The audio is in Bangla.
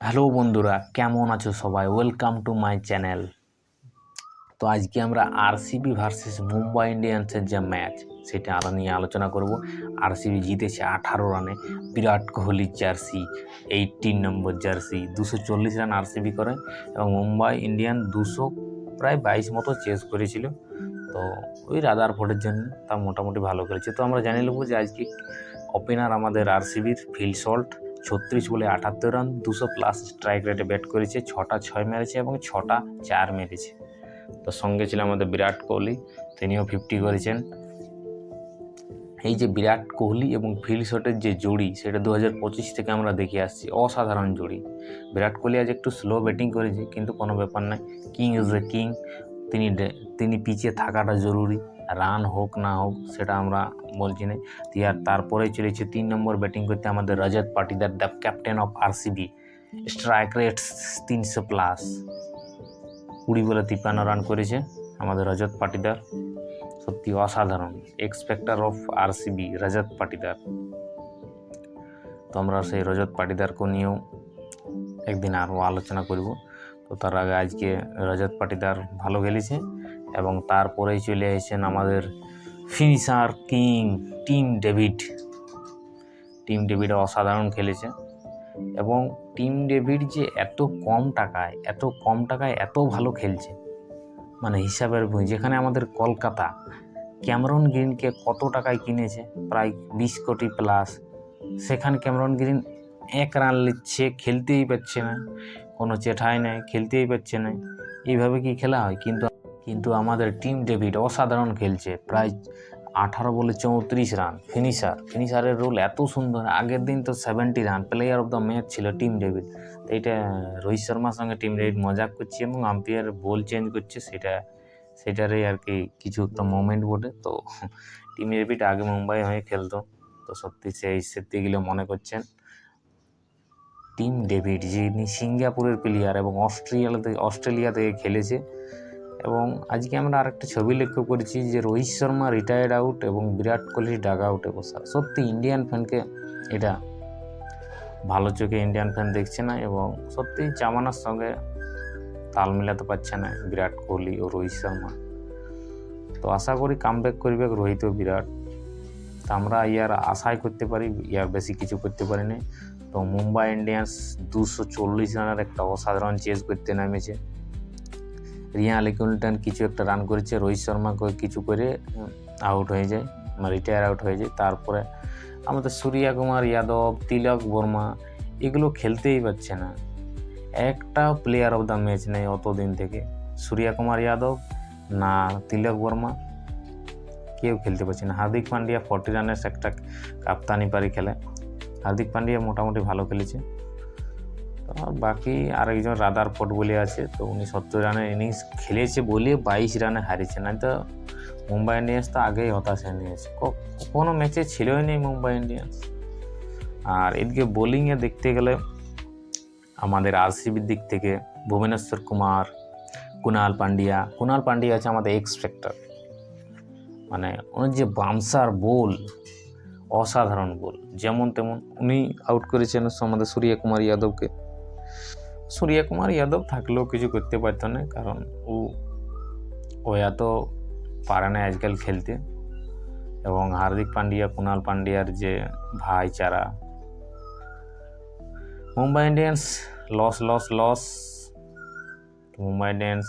হ্যালো বন্ধুরা, কেমন আছো সবাই? Welcome to my channel. তো আজকে আমরা আরসিবি ভার্সেস মুম্বাই ইন্ডিয়ান্সের যে ম্যাচ সেটা নিয়ে আলোচনা করব। আরসিবি জিতেছে 18 রানে, বিরাট কোহলির জার্সি 18 নম্বর জার্সি 240 রান আরসিবি করে, এবং মুম্বাই ইন্ডিয়ান প্রায় 22 মতো চেস করেছিল। তো ওই রাদারফোর্ডের জন্য তা মোটামুটি ভালো করেছে। তো আমরা জানি নেবো যে আজকে ওপেনার আমাদের আরসিবির ফিল সল্ট 36 বলে 78 রান, 200+ স্ট্রাইক রেটে ব্যাট করেছে, 6টা 6 মেরেছে এবং 6টা 4 মেরেছে। তো সঙ্গে ছিল আমাদের বিরাট কোহলি, তিনিও 50 করেছেন। এই যে বিরাট কোহলি এবং ফিল শটের যে জুড়ি, সেটা 2025 থেকে আমরা দেখে আসছি, অসাধারণ জুড়ি। বিরাট কোহলি আজ একটু স্লো ব্যাটিং করেছে, কিন্তু কোনো ব্যাপার নয়, কিং ইজ এ কিং। তিনি পিচে থাকাটা জরুরি, রান হোক না হোক সেটা আমরা বলছি না। তারপরেই চলেছে 3 নম্বর ব্যাটিং করতে আমাদের Rajat Patidar, the captain of RCB. Strike rate 300+, 20 বলে 53 রান করেছে আমাদের রজত পাটিদার। সত্যি অসাধারণ, এক্সপেক্টার অফ আরসিবি রজত পাটিদার। তো আমরা সেই রজত পাটিদারকে নিয়েও একদিন আরও আলোচনা করব। তো তার আগে আজকে রজত পাটিদার ভালো খেলেছে, এবং তারপরেই চলে এসেছেন আমাদের ফিনিশার কিং টিম ডেভিড অসাধারণ খেলেছে। এবং টিম ডেভিড যে এত কম টাকায় এত ভালো খেলছে, মানে হিসাবের বই। যেখানে আমাদের কলকাতা ক্যামেরন গ্রিনকে কত টাকায় কিনেছে, প্রায় 20 কোটি প্লাস, সেখানে ক্যামেরন গ্রিন 1 রান নিচ্ছে, খেলতেই পারছে না, কোনো চেঠাই নেই, খেলতেই পারছে না। এইভাবে কি খেলা হয়? কিন্তু আমাদের টিম ডেভিড অসাধারণ খেলছে, প্রায় 18 বলে 34 রান। ফিনিশারের রোল এত সুন্দর। আগের দিন তো 70 run, player of the match ছিল টিম ডেভিড। তো এটা রোহিত শর্মার সঙ্গে টিম ডেভিড মজাক করছে এবং আম্পায়ার বল চেঞ্জ করছে, সেটারই আর কি কিছু একটা মোমেন্ট বটে। তো টিম ডেভিড আগে মুম্বাই হয়ে খেলতো, তো সত্যি সেই স্মৃতিগুলো মনে করছেন। টিম ডেভিড, যিনি সিঙ্গাপুরের প্লেয়ার এবং অস্ট্রেলিয়া থেকে খেলেছে। এবং আজকে আমরা আরেকটা ছবি লক্ষ্য করেছি যে রোহিত শর্মা রিটায়ার্ড আউট এবং বিরাট কোহলি ডাগ আউটে বসা। সত্যি ইন্ডিয়ান ফ্যানকে এটা ভালো চোখে ইন্ডিয়ান ফ্যান দেখছে না, এবং সত্যি জামানার সঙ্গে তাল মিলাতে পারছে না বিরাট কোহলি ও রোহিত শর্মা। তো আশা করি কামব্যাক করবে রোহিত ও বিরাট। তো আমরা ইয়ার আশাই করতে পারি, ইয়ার বেশি কিছু করতে পারি না। তো মুম্বাই ইন্ডিয়ান্স 240 রানের একটা অসাধারণ চেস করতে নেমেছে। রিয়ান লিকুইল্টন কিছু একটা রান করেছে, রোহিত শর্মাকে কিছু করে আউট হয়ে যায়, রিটায়ার আউট হয়ে যায়। তারপরে আমাদের সূর্যকুমার যাদব, তিলক বর্মা, এগুলো খেলতেই পারছে না। একটা প্লেয়ার অফ দ্য ম্যাচ নেই অতদিন থেকে। সূর্যকুমার যাদব না তিলক বর্মা, কেউ খেলতে পারছে না। হার্দিক পান্ডিয়া 40 রানের একটা কাপ্তানি পারি খেলে। হার্দিক পান্ডিয়া মোটামুটি ভালো খেলেছে। তো বাকি আরেকজন রাদারফোর্ড বলে আছে, তো উনি 70 রানের ইনিংস খেলেছে বলে 22 রানে হারিয়েছে, না তো মুম্বাই ইন্ডিয়ান্স তো আগেই হতাশা নিয়েছে, কোনো ম্যাচে ছিলই নেই মুম্বাই ইন্ডিয়ান্স। আর এদিকে বোলিংয়ে দেখতে গেলে আমাদের আরসিবির দিক থেকে ভুবনেশ্বর কুমার, কুনাল পান্ডিয়া আছে আমাদের এক্সপেক্টার। মানে ওনার যে বামসার বোল, অসাধারণ বোল, যেমন তেমন। উনি আউট করেছেন আমাদের সূর্যকুমার যাদব থাকলেও কিছু করতে পারতো না, কারণ ও এত পারে না আজকাল খেলতে। এবং হার্দিক পান্ডিয়া, কুনাল পান্ডিয়ার যে ভাইচারা, Mumbai Indians loss. Mumbai Indians